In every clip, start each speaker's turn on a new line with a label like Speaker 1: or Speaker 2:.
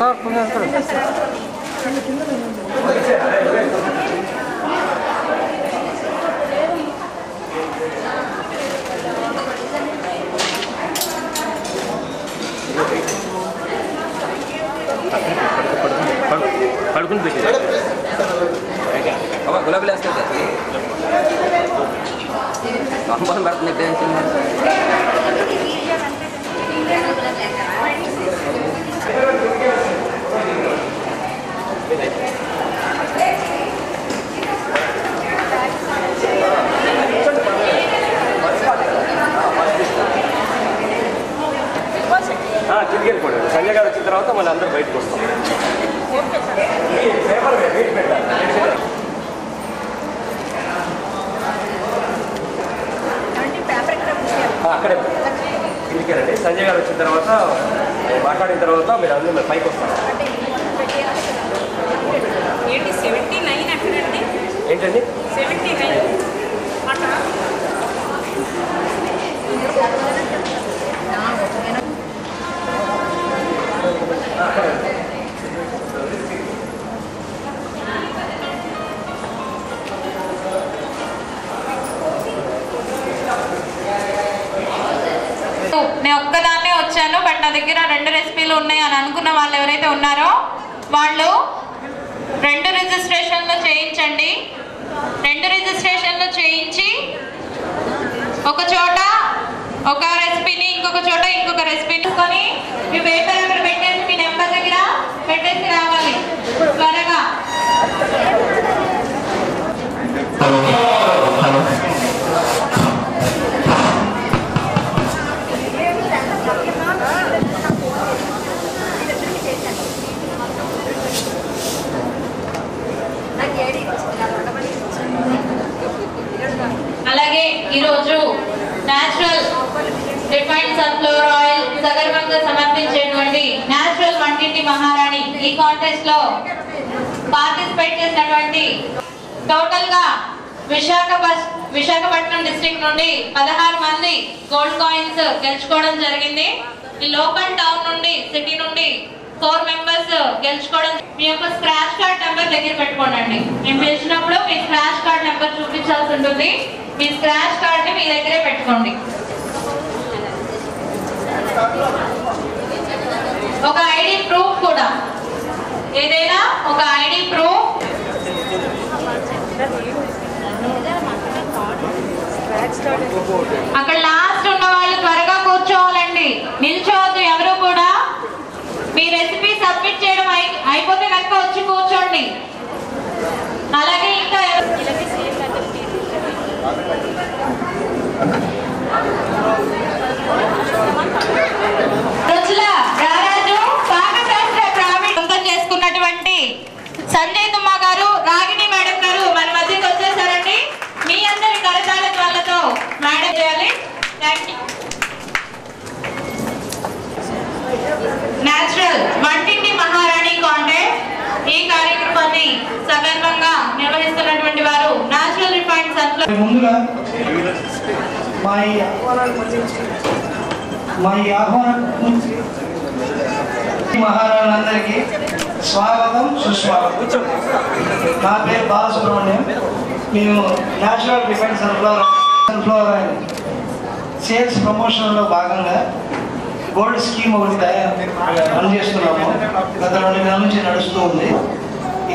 Speaker 1: పడుకుని పెట్టి గులాబీలు వేస్తే కంపల్సరీ పడుతుంది కిటికీలు కూడా సంజయ్ గారు వచ్చిన తర్వాత మళ్ళీ అందరూ బయటకు వస్తాం. అక్కడే కిటికీలండి. సంజయ్ గారు వచ్చిన తర్వాత మాట్లాడిన తర్వాత మీరు అందరూ మీరు పైకి వస్తారు. ఏంటండి
Speaker 2: 79
Speaker 3: నేను ఒక్కదాన్నే వచ్చాను, బట్ నా దగ్గర 2 రెసిపీలు ఉన్నాయి అని అనుకున్న వాళ్ళు ఎవరైతే ఉన్నారో వాళ్ళు 2 రిజిస్ట్రేషన్లు చేయించండి. 2 రిజిస్ట్రేషన్లు చేయించి ఒక చోట ఒక రెసిపీని ఇంకొక చోట ఇంకొక రెసిపీని కొని మీ పేపర్ అక్కడ పెట్టేసి మీ నెంబర్ దగ్గర పెట్టేసి రావాలి త్వరగా. అలాగే ఈరోజు న్యాచురల్ రిఫైన్డ్ సన్ఫ్లవర్ ఆయిల్ సగర్వంగా సమర్పించేటువంటి న్యాచురల్ వంటింటి మహారాణి ఈ కాంటెస్ట్ లో పార్టిసిపేట్ చేసినటువంటి టోటల్ గా విశాఖపట్నం డిస్ట్రిక్ట్ నుండి 16 మంది గోల్డ్ కాయిన్స్ గెలుచుకోవడం జరిగింది. ఈ లోకల్ టౌన్ నుండి సిటీ నుండి 4 మెంబర్స్ గెలుచుకోవడం. మీ యొక్క స్క్రాచ్ కార్డ్ నెంబర్ దగ్గర పెట్టుకోండి. నేను పిలిచినప్పుడు మీ స్క్రాచ్ కార్డ్ నెంబర్ చూపించాల్సి ఉంటుంది. మీ స్క్రాచ్ కార్డ్ ని మీ దగ్గరే పెట్టుకోండి. ఒక ఐడి ప్రూఫ్ కూడా, ఏదైనా ఒక ఐడి ప్రూఫ్. అక్కడ లాస్ట్ ఉన్న వాళ్ళు త్వరగా కూర్చోవాలండి, నిల్చోవద్దు ఎవరు కూడా. మీ రెసిపీ సబ్మిట్ చేయడం అయిపోతే కనుక వచ్చి కూర్చోండి. అలాగే ఇంకా రుచుల రారాజు పాకశాస్త్ర ప్రావీణ్యం చేసుకున్నటువంటి సంజయ్ తుమ్మా గారు, రాగిణి మేడం గారు మన మధ్యకి వచ్చేసారండి. మీ అందరి కరతాళ జ్వాలతో మేడం చేయాలి. Thank you. న్యాచురల్ వంటింటి మహారాణి కాంటెస్ట్ ఈ కార్యక్రమాన్ని సగర్వంగా నిర్వహిస్తున్నటువంటి వారు న్యాచురల్ రిఫైన్డ్ సన్ఫ్లవర్.
Speaker 4: ముందుగా మా ఈ ఆహ్వానం మహారాణులందరికీ స్వాగతం సుస్వాగతం. నా పేరు బాలసుబ్రహ్మణ్యం. మేము natural refined sunflower oil sales ప్రమోషన్లో భాగంగా గోల్డ్ స్కీమ్ ఒకటి పనిచేస్తున్నాము. గత 2 నెలల నుంచి నడుస్తూ ఉంది.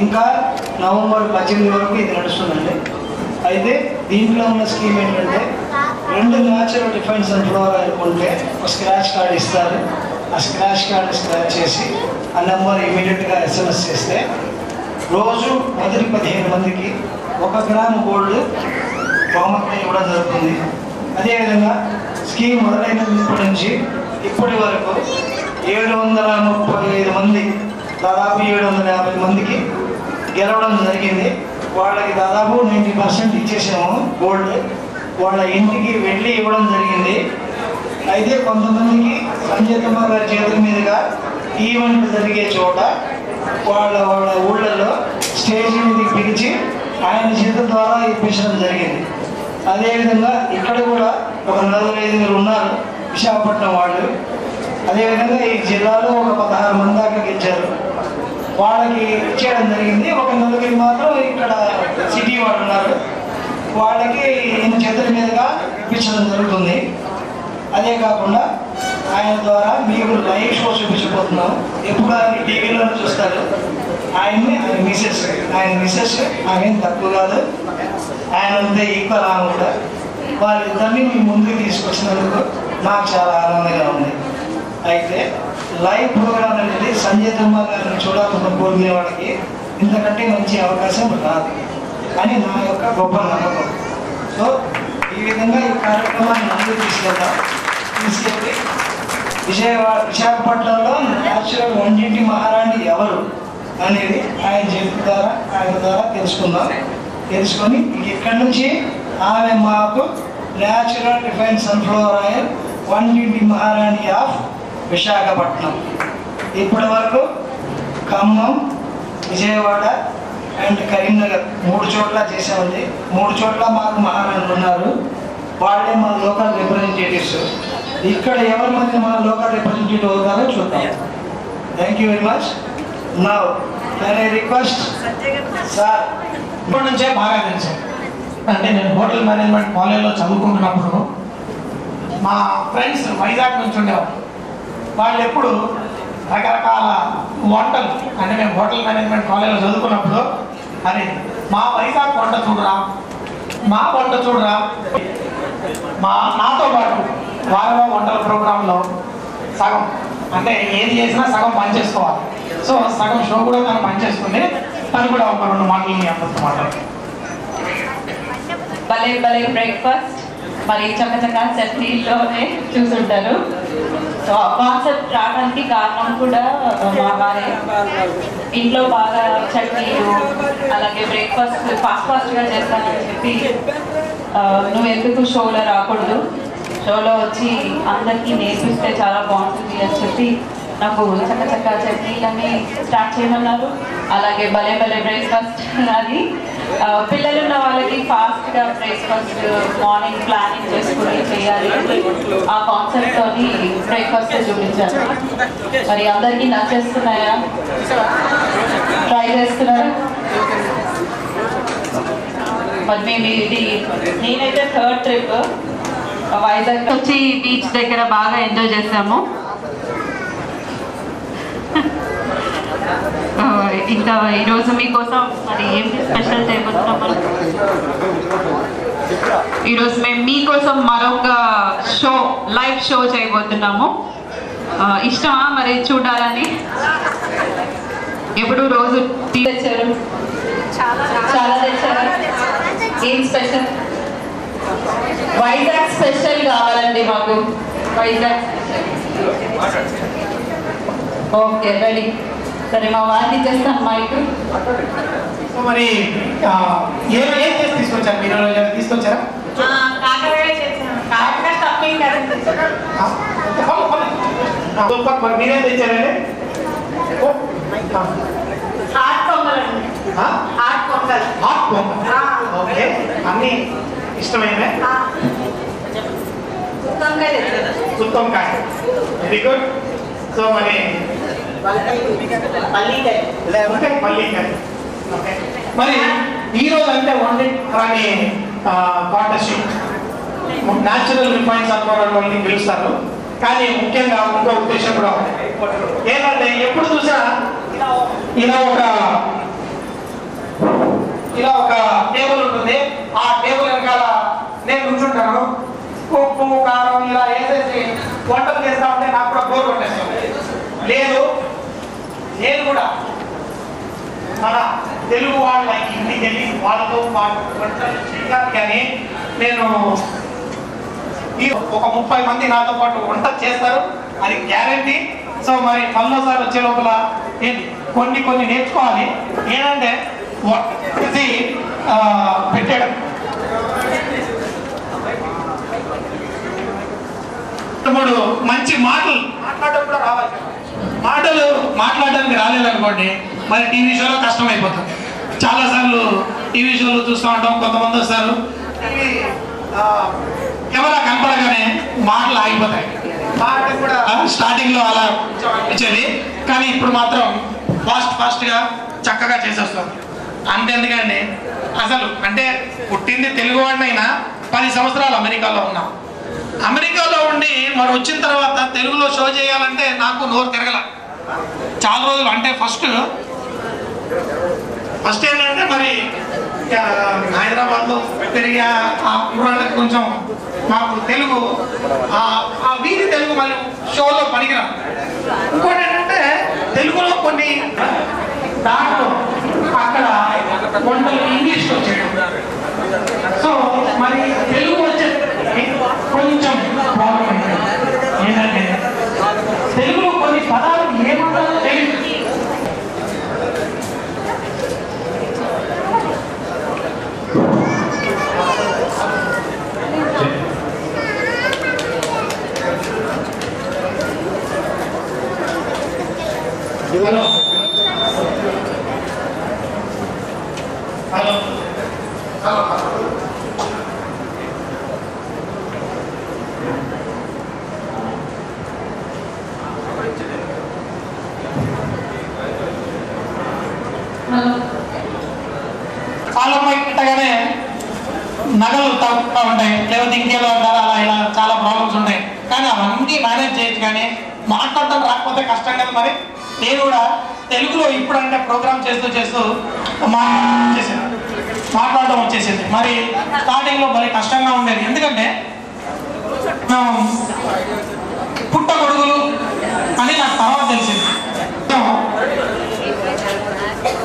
Speaker 4: ఇంకా నవంబర్ 18 వరకు ఇది నడుస్తుందండి. అయితే దీంట్లో ఉన్న స్కీమ్ ఏంటంటే 2 న్యాచురల్ రిఫైన్డ్ సన్ఫ్లవర్ ఆయిల్ కొంటే ఒక స్క్రాచ్ కార్డ్ ఇస్తారు. ఆ స్క్రాచ్ కార్డ్ స్క్రాచ్ చేసి ఆ నెంబర్ ఇమీడియట్గా SMS చేస్తే రోజు మొదటి 15 మందికి 1 గ్రాము గోల్డ్ బహుమతి ఇవ్వడం జరుగుతుంది. అదేవిధంగా స్కీమ్ మొదలైనప్పటి నుంచి ఇప్పటి వరకు 735 మంది, దాదాపు 750 మందికి గెలవడం జరిగింది. వాళ్ళకి దాదాపు 90% ఇచ్చేసాము గోల్డ్. వాళ్ళ ఇంటికి వెళ్ళి ఇవ్వడం జరిగింది. అయితే కొంతమందికి సంజయ్ తుమ్మా గారి చేతుల మీదుగా ఈవెంట్ జరిగే చోట వాళ్ళ ఊళ్ళల్లో స్టేజ్ మీదకి పిలిచి ఆయన చేతుల ద్వారా ఇప్పించడం జరిగింది. అదేవిధంగా ఇక్కడ కూడా ఒక 45 ఉన్నారు విశాఖపట్నం వాళ్ళు. అదేవిధంగా ఈ జిల్లాలో ఒక 16 మంది దాకా గెలిచారు. వాళ్ళకి ఇచ్చేయడం జరిగింది. ఒక నలుగురికి మాత్రం ఇక్కడ సిటీ వాళ్ళు ఉన్నారు, వాళ్ళకి ఈయన చేతుల మీదుగా ఇప్పించడం జరుగుతుంది. అదే కాకుండా ఆయన ద్వారా మీకు లైవ్ షో చూపించబోతున్నాం. ఎప్పుడు ఆయన టీవీలో చూస్తారు. ఆయన మిస్సెస్ ఆయన తక్కువ కాదు, ఆయన అంతే ఈక్వల్ ఆమె కూడా. వాళ్ళిద్దరినీ మీ ముందుకు తీసుకొచ్చినందుకు నాకు చాలా ఆనందంగా ఉంది. అయితే లైవ్ ప్రోగ్రామ్ అనేది సంజయ్ కుమార్ గారిని చూడాలన్న కోరుకునే వాళ్ళకి ఇంతకంటే మంచి అవకాశం రాదు అని నా యొక్క గొప్ప నమ్మకం. సో ఈ విధంగా ఈ కార్యక్రమాన్ని ముందుకు తీసుకెళ్ళి విశాఖపట్నంలో న్యాచురల్ వంటింటి మహారాణి ఎవరు అనేది ఆయన ద్వారా తెలుసుకొని ఇక్కడి నుంచి ఆమె మాకు న్యాచురల్ రిఫైన్ సన్ఫ్లవర్ ఆయిల్ వంటింటి మహారాణి ఆఫ్ విశాఖపట్నం. ఇప్పటి వరకు ఖమ్మం, విజయవాడ అండ్ కరీంనగర్ 3 చోట్ల చేసామండి. 3 చోట్ల మాకు మహారాణులు ఉన్నారు, వాళ్ళే మా లోకల్ రిప్రజెంటేటివ్స్. ఇక్కడ ఎవరి మంది మన లోకల్ రిప్రజెంటేటివ్ అవుతారో చూద్దాం. Thank you very much. Now can I request sir.
Speaker 2: ఇప్పటి నుంచే బాగా తెలుసు. అంటే నేను హోటల్ మేనేజ్మెంట్ కాలేజ్లో చదువుకుంటున్నప్పుడు మా ఫ్రెండ్స్ వైజాగ్ నుంచి ఉండేవారు. వాళ్ళు ఎప్పుడు రకరకాల వంటలు, అంటే మేము హోటల్ మేనేజ్మెంట్ కాలేజ్లో చదువుకున్నప్పుడు అరే మా వైజాగ్ వంట చూడరా, మా వంట చూడరా, నాతో పాటు వారవ వంటల ప్రోగ్రాంలో సగం, అంటే ఏది చేసినా సగం పనిచేసుకోవాలి. సో సగం షో కూడా తను పనిచేస్తుంది. తను కూడా ఒక 2 మాటలు మీ అందరితో మాట్లాడుతుంది.
Speaker 3: భలే బ్రేక్ఫాస్ట్ మరి చక్కచక్క చట్నీలోనే చూసుంటారు. సో కాన్సెప్ట్ రావడానికి కారణం కూడా మా వారే. ఇంట్లో బాగా చట్నీలు అలాగే బ్రేక్ఫాస్ట్ ఫాస్ట్గా చేస్తానని చెప్పి నువ్వు ఎందుకు షోలో రాకూడదు, షోలో వచ్చి అందరికీ నేర్పిస్తే చాలా బాగుంటుంది అని చెప్పి నాకు చక్కచక్క చట్నీలన్నీ స్టార్ట్ చేయమన్నారు. అలాగే భలే బ్రేక్ఫాస్ట్ అది పిల్లలున్న వాళ్ళకి ఫాస్ట్గా బ్రేక్ఫాస్ట్ మార్నింగ్ ప్లానింగ్ చేసుకుని చేయాలి, ఆ కాన్సెప్ట్తో బ్రేక్ఫాస్ట్ చూపించాను. మరి అందరికీ నచ్చేస్తున్నాయా? ట్రై చేస్తున్నారా? మరి మేము ఇది నేనైతే 3rd ట్రిప్ వైజాగ్ వచ్చి బీచ్ దగ్గర బాగా ఎంజాయ్ చేసాము. ఇంకా ఈరోజు మీకోసం మరి ఏం స్పెషల్ చేయబోతున్నాం మనం. ఈరోజు మేము మీకోసం మరొక లైవ్ షో చేయబోతున్నాము. ఇష్టమా మరి చూడాలని? ఎప్పుడు రోజు తెచ్చారు, చాలా తెచ్చారు. ఏం స్పెషల్? వైజాగ్ స్పెషల్ కావాలండి మాకు, వైజాగ్ స్పెషల్. Okay ready. సరే మా వారిని చేస్తాను మైక్.
Speaker 2: మరి ఏం చేసి తీసుకొచ్చారు మీరు? తీసుకొచ్చారా? మరి మీరేం తెచ్చారండి? ఓకే, అన్ని ఇష్టమైనవే. గుత్తొంకాయ, వెరీ గుడ్. సో మరి మరి ఈరోజు అంటే వండింటి partnership natural refine sunflower oil పిలుస్తారు. కానీ ముఖ్యంగా ఇంకో ఉద్దేశం కూడా ఏంటంటే ఎప్పుడు చూసినా ఇలా ఒక టేబుల్ ఉంటుంది. ఆ టేబుల్ వెనకాల నేను కూర్చుంటాను. ఉప్పు కారం ఇలా వేసేసి వంటలు చేస్తా ఉంటే నాకు కూడా బోర్ కొట్టేస్తాను. లేదు, నేను కూడా మన తెలుగు వాళ్ళ ఇంటికి వెళ్ళి వాళ్ళతో వంటలు చేయాలి. కానీ నేను ఒక 30 మంది నాతో పాటు వంట చేస్తారు, అది గ్యారంటీ. సో మరి మళ్ళీసారి వచ్చే లోపల కొన్ని నేర్చుకోవాలి. ఏంటంటే పెట్టడం మంచి మాటలు మాట్లాడడం కూడా రావాలి. మాటలు మాట్లాడడానికి రాలేదనుకోండి మరి టీవీ షోలో కష్టం అయిపోతుంది. చాలాసార్లు టీవీ షోలు చూస్తూ ఉంటాం. కొంతమంది వస్తారు, కెమెరా కనపడగానే మాటలు ఆగిపోతాయి. మాట కూడా స్టార్టింగ్లో అలా ఇచ్చేది, కానీ ఇప్పుడు మాత్రం ఫాస్ట్గా చక్కగా చేసేస్తాం. అంతెందుకండి, అసలు అంటే పుట్టింది తెలుగువాడినైనా 10 సంవత్సరాలు అమెరికాలో ఉన్నాం. అమెరికాలో ఉండి మరి వచ్చిన తర్వాత తెలుగులో షో చేయాలంటే నాకు నోరు తిరగల చాలా రోజులు. అంటే ఫస్ట్ ఏంటంటే మరి హైదరాబాద్లో పెరిగి ఆ ఊళ్ళకి కొంచెం మాకు తెలుగు ఆ వీధి తెలుగు మళ్ళీ షోలో పనికిరా. ఇంకోటి ఏంటంటే తెలుగులో కొన్ని దాంట్లో అక్కడ వంటలు ఇంగ్లీష్లో వచ్చాయి. సో మరి తెలుగు వచ్చే కొంచెం ప్రాబ్లం ఏంటంటే తెలుగులో కొన్ని పదాలు ఏమంటారో తెలియదు. హలో హలో హలో కాలంలో ఇట్టగానే నగలు తక్కువ ఉంటాయి, లేకపోతే ఇంకేదో అంటారు, అలా ఇలా చాలా ప్రాబ్లమ్స్ ఉంటాయి. కానీ అవన్నీ మేనేజ్ చేయొచ్చు. కానీ మాట్లాడటం రాకపోతే కష్టం కదా. మరి నేను కూడా తెలుగులో ఇప్పుడంటే ప్రోగ్రామ్ చేస్తూ మాట్లాడడం వచ్చేసింది. మరి స్టార్టింగ్లో మరి కష్టంగా ఉండేది. ఎందుకంటే పుట్టగొడుగులు అని నాకు తర్వాత తెలిసింది.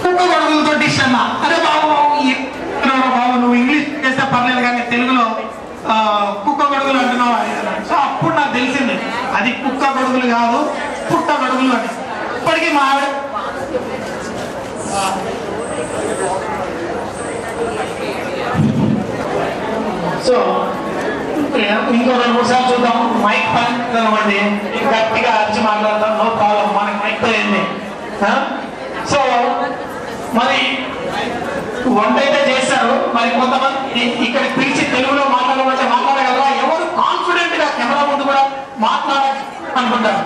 Speaker 2: పుట్టగొడుగులతో డిష్ అన్నా, అరే బాబు నువ్వు ఇంగ్లీష్ చేస్తే పర్లేదు కానీ తెలుగులో కుక్క గొడుగులు అంటున్నావు. సో అప్పుడు నాకు తెలిసింది అది కుక్క గొడుగులు కాదు, పుట్ట గొడుగులు అని. ఇప్పటికీ మా ఆవిడ సో ఇంకో 2-3 సార్లు చూద్దాం. మైక్ పని అవ్వండి, గట్టిగా అరిచి మాట్లాడతాం, నో ప్రాబ్లం, మనకి మైక్ పోయింది. సో మరి వంట అయితే చేస్తారు. మరి కొంతమంది ఇక్కడ పిలిచి తెలుగులో మాట్లాడమంటే మాట్లాడగలరా? ఎవరు కాన్ఫిడెంట్ గా కెమెరా ముందు కూడా మాట్లాడాలనుకుంటారు?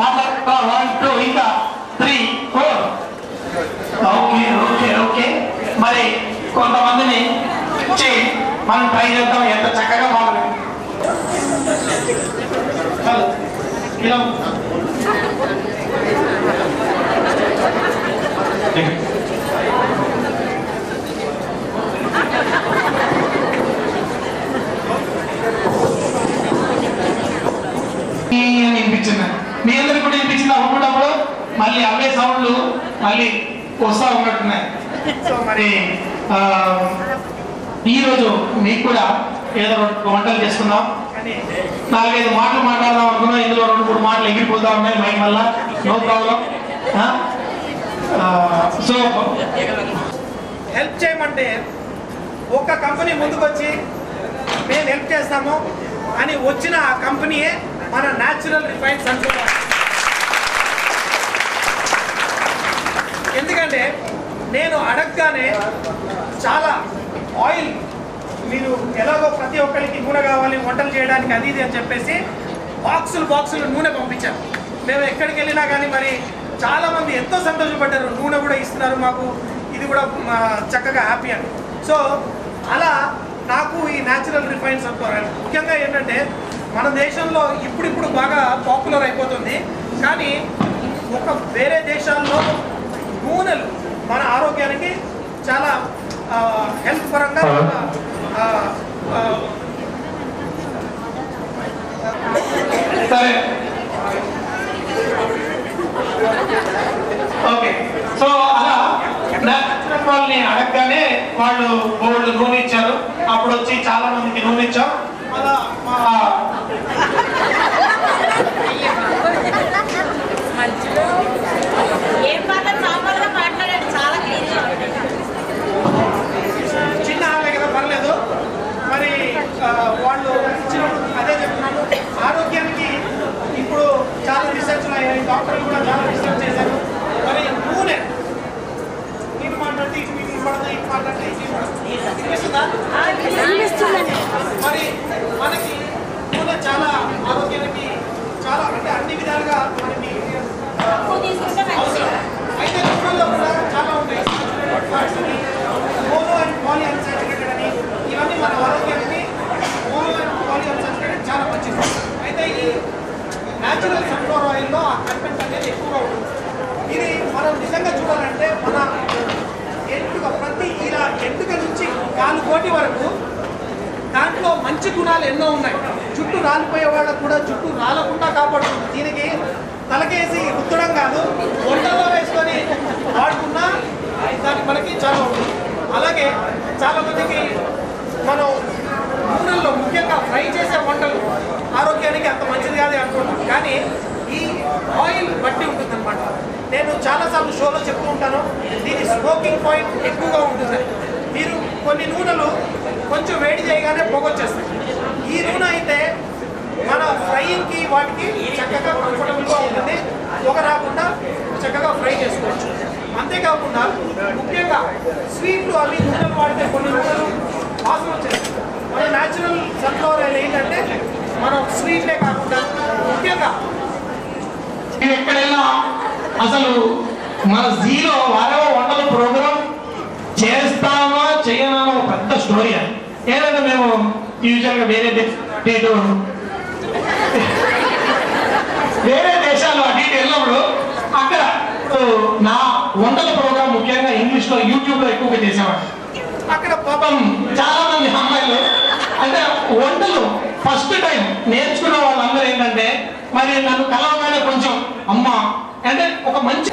Speaker 2: మాట్లాడతా 1 2 ఇంకా 3 4 ఓకే ఓకే ఓకే. మరి కొంతమందిని ఇచ్చి మనం ట్రై చేద్దాం ఎంత చక్కగా మాట్లాడాలి. వినిపించింది, మీ అందరికి కూడా వినిపించింది. అవ్వటప్పుడు మళ్ళీ అవే సౌండ్లు మళ్ళీ వస్తూ ఉన్నట్టున్నాయి. సో మరి ఈరోజు మీకు కూడా ఏదో 2 వంటలు చేసుకున్నాం. 4-5 మాటలు మాట్లాడదాం అనుకున్నాం. ఇందులో 2-3 మాటలు ఎగిరిపోతా ఉన్నాయి మైక్ వల్ల, నో ప్రాబ్లం. సో హెల్ప్ చేయమంటే ఒక కంపెనీ ముందుకు వచ్చి మేము హెల్ప్ చేస్తాము అని వచ్చిన ఆ కంపెనీయే మన న్యాచురల్ రిఫైన్ సన్ఫ్లవర్. ఎందుకంటే నేను అడగగానే చాలా ఆయిల్, మీరు ఎలాగో ప్రతి ఒక్కరికి నూనె కావాలి వంటలు చేయడానికి అది ఇది అని చెప్పేసి బాక్సులు నూనె పంపించారు. మేము ఎక్కడికి వెళ్ళినా కానీ మరి చాలామంది ఎంతో సంతోషపడ్డారు, నూనె కూడా ఇస్తున్నారు మాకు, ఇది కూడా చక్కగా హ్యాపీ అని. సో అలా నాకు ఈ న్యాచురల్ రిఫైన్ సన్ఫ్లవర్ ముఖ్యంగా ఏంటంటే మన దేశంలో ఇప్పుడు బాగా పాపులర్ అయిపోతుంది. కానీ వేరే దేశాల్లో నూనెలు మన ఆరోగ్యానికి చాలా హెల్త్ పరంగా సరే ఓకే. సో అలా వాళ్ళని అడగగానే వాళ్ళు బోర్డు నూనె ఇచ్చారు. అప్పుడు వచ్చి చాలా మందికి నూనె ఇచ్చాం. అలా చిన్న ఆలే కదా పర్లేదు. మరి వాళ్ళు ఇచ్చినప్పుడు అదే చెప్తున్నాను, ఆరోగ్యానికి ఇప్పుడు చాలా రీసెర్చ్లు అయ్యాయి, డాక్టర్లు కూడా చాలా రీసెర్చ్ చేశారు. మరి నూనె ఇటు మాట్లాడితే ఇటు పడితే ఇటు మాట్లాడితే ఇనిపిస్తుందా? మరి మనకి నూనె చాలా ఆరోగ్యానికి మంచి గుణాలు ఎన్నో ఉన్నాయి. జుట్టు రాలిపోయే వాళ్ళకు కూడా జుట్టు రాలకుండా కాపాడుతుంది. దీనికి తలకేసి రుద్దడం కాదు, వంటల్లో వేసుకొని వాడుకున్నా దానికి మనకి చాలా ఉంటుంది. అలాగే చాలామందికి మనం నూనెల్లో ముఖ్యంగా ఫ్రై చేసే వంటలు ఆరోగ్యానికి అంత మంచిది కాదు అనుకుంటాం, కానీ ఈ ఆయిల్ బట్టి ఉంటుంది అనమాట. నేను చాలాసార్లు షోలో చెప్తూ ఉంటాను, దీని స్మోకింగ్ పాయింట్ ఎక్కువగా ఉంటుంది. మీరు కొన్ని నూనెలు కొంచెం వేడి చేయగానే పొగొచ్చేస్తాయి. ఈ నూనె అయితే మన ఫ్రైయింగ్కి వాటికి చక్కగా కంఫర్టబుల్గా ఉంటుంది, పొగ రాకుండా చక్కగా ఫ్రై చేసుకోవచ్చు. అంతేకాకుండా ముఖ్యంగా స్వీట్లు అవి నూనెలు వాడితే కొన్ని నూనెలు వాసన వచ్చేస్తాయి. మన న్యాచురల్ సన్ఫ్లవర్ ఆయిల్ ఏంటంటే మనం స్వీట్లే కాకుండా ముఖ్యంగా ఎక్కడైనా అసలు మన జీలో వారో వంటల ప్రోగ్రాం చేస్తామా చేయనామో పెద్ద స్టోరీ అని. ఏదంటే మేము యూజువల్గా వేరే దేశాలు అటు ఇటు వెళ్ళినప్పుడు అక్కడ నా వంటల ప్రోగ్రాం ముఖ్యంగా ఇంగ్లీష్లో యూట్యూబ్లో ఎక్కువగా చేసేవాడు. అక్కడ పాపం చాలా మంది అమ్మాయిలు అంటే వంటలు ఫస్ట్ టైం నేర్చుకున్న వాళ్ళందరూ ఏంటంటే మరి నన్ను కలవగానే కొంచెం అమ్మ అంటే ఒక మంచి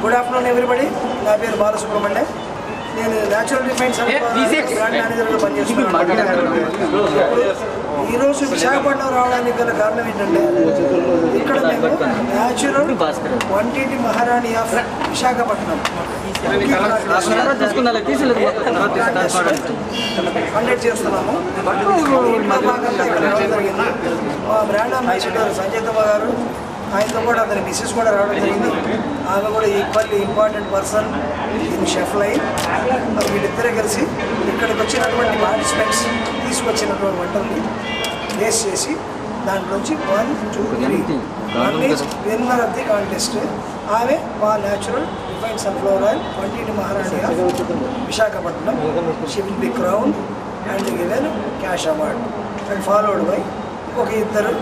Speaker 4: గుడ్ ఆఫ్టర్నూన్ ఎవ్రీబడి. నా పేరు బాలసుబ్రహ్మణ్యం. నేను న్యాచురల్ రిఫైన్స్ బ్రాండ్ మేనేజర్గా పనిచేస్తున్నాను. ఈరోజు విశాఖపట్నం రావడానికి గల కారణం ఏంటంటే ఇక్కడ మేము న్యాచురల్ వంటింటి మహారాణి ఆఫ్ విశాఖపట్నం కండక్ట్ చేస్తున్నాము. భాగంగా ఇక్కడ రావడం జరిగింది. మా బ్రాండ్ అంబాసిడర్ సంజయ్ గారు, ఆయనతో కూడా అతని మిస్సెస్ కూడా రావడం జరిగింది. ఆమె కూడా equally important person in chef line. వీళ్ళిద్దరే కలిసి ఇక్కడికి వచ్చినటువంటి పార్టిసిపెంట్స్ తీసుకొచ్చినటువంటి వంటల్ని టేస్ట్ చేసి దాంట్లోంచి 1, 2, 3 విన్నర్ ఆఫ్ ది కాంటెస్ట్ ఆమె మా న్యాచురల్ రిఫైన్డ్ సన్ఫ్లవర్ ఆయిల్ వంటింటి మహారాణి Visakhapatnam. She will be crown and given cash award and followed by ఒక ఇద్దరు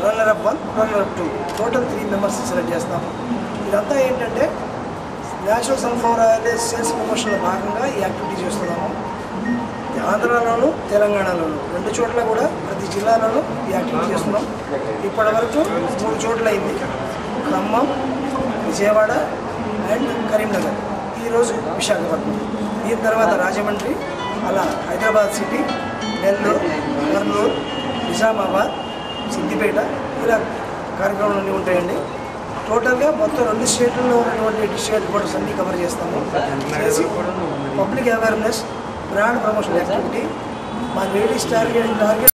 Speaker 4: runner up 1, runner up 2, total 3 members select చేస్తాము. ఇదంతా ఏంటంటే న్యాచురల్ సన్ఫ్లవర్ ఆయిల్ సేల్స్ ప్రమోషన్లో భాగంగా ఈ యాక్టివిటీ చేస్తున్నాము. ఆంధ్రాలోను తెలంగాణలోను 2 చోట్ల కూడా ప్రతి జిల్లాలోనూ ఈ యాక్టివిటీ చేస్తున్నాం. ఇప్పటి వరకు 3 చోట్ల అయింది: ఖమ్మం, విజయవాడ అండ్ కరీంనగర్. ఈరోజు విశాఖపట్నం, దీని తర్వాత రాజమండ్రి, అలా హైదరాబాద్ సిటీ, నెల్లూరు, కర్నూలు, నిజామాబాద్, సిద్దిపేట, ఇలా కార్యక్రమాలన్నీ ఉంటాయండి. టోటల్గా మొత్తం 2 స్టేట్లలో ఉన్నటువంటి డిస్ట్రిక్ట్ హెడ్ క్వార్టర్స్ అన్నీ కవర్ చేస్తాము. చేసి public awareness, brand promotion activity. మా లేడీస్ టార్గెట్